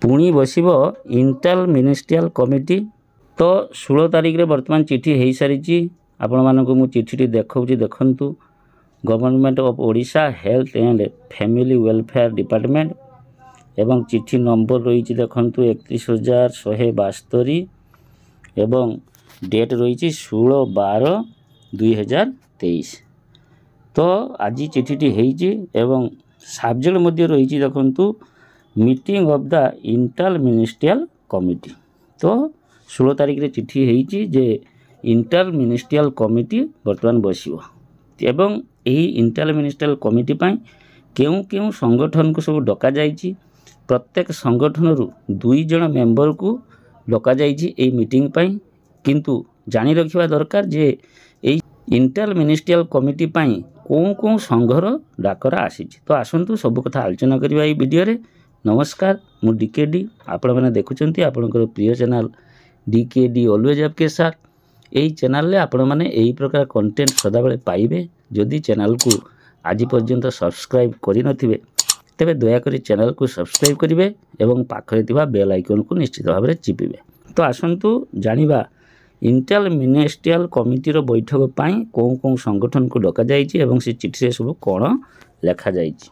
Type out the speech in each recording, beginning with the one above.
पुणी बसिब inter ministerial committee. तो 16 तारिख रे वर्तमान चिठी हो सारी आपण मानक मु चिठी देखौची देखंतु। Government of Odisha health and family welfare department एवं चिठी नंबर रही देखंतु 31,172 एवं डेट रही 16/12/2023। तो आज चिठीटी होती एवं सब्जेक्ट मध्य रही देखंतु meeting of the inter ministerial committee. तो 16 तारिख रे चिठी होती जे इंटर मिनिस्ट्रियल कमिटी वर्तमान बसिबो एवं यही इंटर मिनिस्ट्रियल कमिटी पाई केउं केउं संगठन को सब डका जाइछि। प्रत्येक संगठन रु 2 जण मेंबर को डका जाइछि एई मीटिंग पाई। किंतु जानी रखिबा दरकार जे एई इंटर मिनिस्ट्रियल कमिटी पाई कों कों संघर डाकरा आसीछि। तो आसंतु सब कथा आलोचना करिबा एई वीडियो रे। नमस्कार, मु डीकेडी आपण माने देखुचंती आपनकर प्रिय चैनल डीकेडी ऑलवेज आपके साथ। यही चैनल रे आपण माने एही प्रकार कंटेंट सदा बेले पाइबे। जदि चैनल को आज पर्यंत सब्सक्राइब करि नथिबे तेबे दया करी चैनल को सब्सक्राइब करिवे एवं पाखरे थिबा बेल आइकन को निश्चित भाव में चिपिबे। तो आसंतु जानिबा इंटर मिनिस्ट्रियल कमिटी रो बैठक पाई कों कों संगठन को डका जाइछि एवं से चिठी रे सब कोन लेखा जाइछि।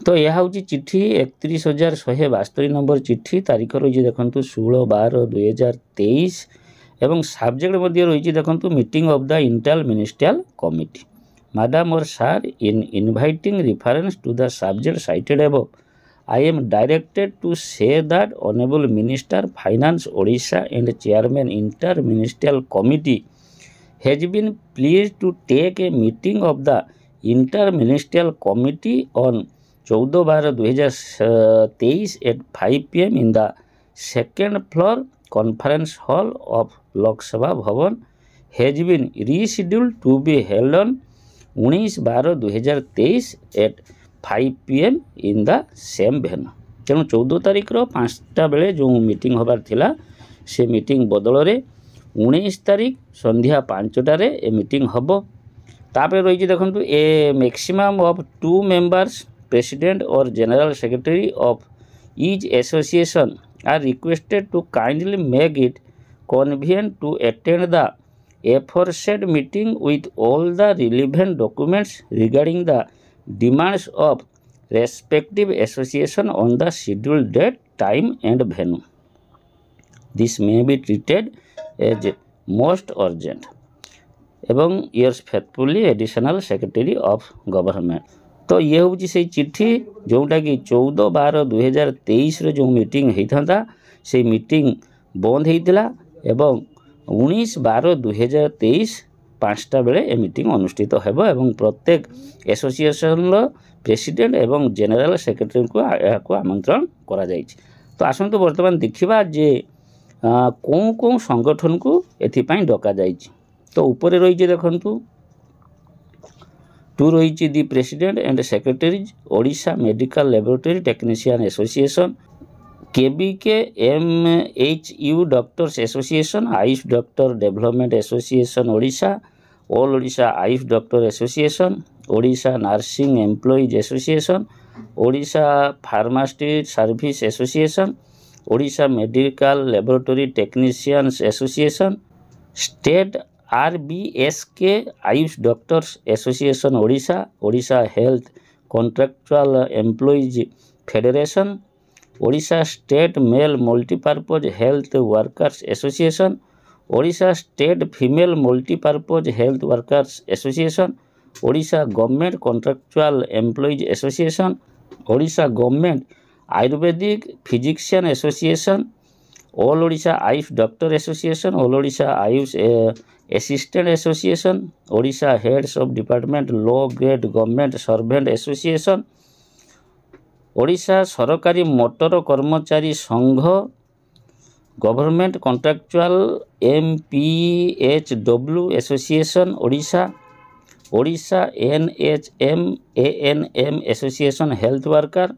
तो यह हूँ चिठी 31,172 नंबर चिठी। तारीख रही देखंतु 16/12/2023 एवं सब्जेक्ट मध्य रही देखंतु meeting of the inter ministerial committee. Madam और sir, in inviting reference to the subject cited above, I am directed to say that Honorable Minister Finance Odisha and Chairman Inter Ministerial Committee has been pleased to take a meeting of the Inter Ministerial Committee on 14/12/2023 at 5 PM in the second floor conference hall of Lok Sabha Bhavan has been rescheduled to be held on 19/12/2023 at 5 PM in the same venue। तेणु 14 तारिख 5टा बेले जो meeting होबार थिला से meeting बदल रे 19 तारिख संध्या 5टा रे ए मीटिंग हबो। तापर रही देखंतु a maximum of 2 members president और general secretary of each association are requested to kindly make it convenient to attend the aforesaid meeting with all the relevant documents regarding the demands of respective association on the scheduled date, time and venue. This may be treated as most urgent. एवं yours faithfully additional secretary of government। तो ये हूँ से चिठी जोटा कि 14/12/2023 जो meeting होता से मीटिंग बंद होता एवं 19/12/2023 5टा बेले ए मीटिंग अनुष्ठित हेबो एवं प्रत्येक एसोसिएशन प्रेसिडेंट एवं जनरल सेक्रेटरी को आमंत्रण करा जाइछि। तो आसंतु वर्तमान देखिबा जे कों कों संगठन को एथिपाई डका जाइछि। तो ऊपर रही देखंतु 2 रही the president and secretaries Odisha medical laboratory technician association, KBK MHU doctors association, AYUSH doctor development association Odisha, all Odisha AYUSH doctor association, Odisha nursing employees association, Odisha pharmacist service association, Odisha medical laboratory technicians association, state RBSK AYUSH doctors association Odisha, Odisha health contractual employees federation, Odisha state male multipurpose health workers association, Odisha state female multipurpose health workers association, Odisha government contractual employees association, Odisha government Ayurvedic physician association, all Odisha AYUSH doctor association, all Odisha Ayush assistant association, Odisha heads of department low grade government servant association, Odisha सरकारी motor कर्मचारी संघ government contractual MPHW association Odisha, Odisha NHM ANM association health worker,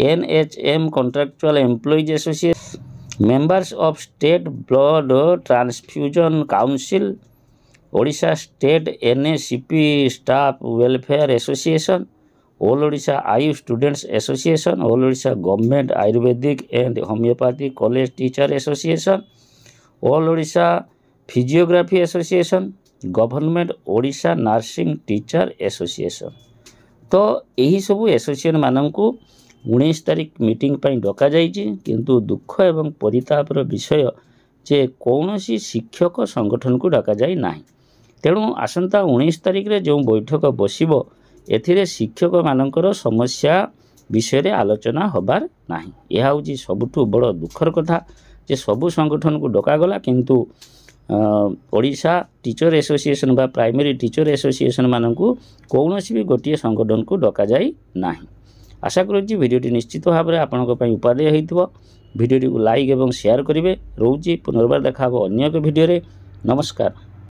NHM contractual employees association, members of state blood transfusion council, Odisha state NACP staff welfare association, all Odisha Ayush students association, all Odisha government Ayurvedic and homeopathic college teacher association, all Odisha physiography association, government Odisha nursing teacher association. तो यही सबू association मानू 19 तारिख meeting पर डका जाइए, किंतु दुख एवं परितापर विषय जे कौन शिक्षक संगठन को डका जाए ना। तेणु आसंता 19 तारिख रे जो बैठक बसिबो एथिरे शिक्षक मानकर समस्या विषय आलोचना होबार नाही। यह हूँ सबुठु बड़ दुखर कथा जे सबु संगठन को डकागला, किंतु ओडिशा टीचर एसोसिएशन बा प्राइमरी टीचर एसोसिएशन मानू कौन भी गोटे संगठन को डका जाए ना। आशा करुच्ची भिडियोटी निश्चित भाव में आपंक उपादेय होइथिबो। भिडियोटी को लाइक एवं शेयर करेंगे। रोची पुनर्बार देखा अन्य एक भिडियो। नमस्कार।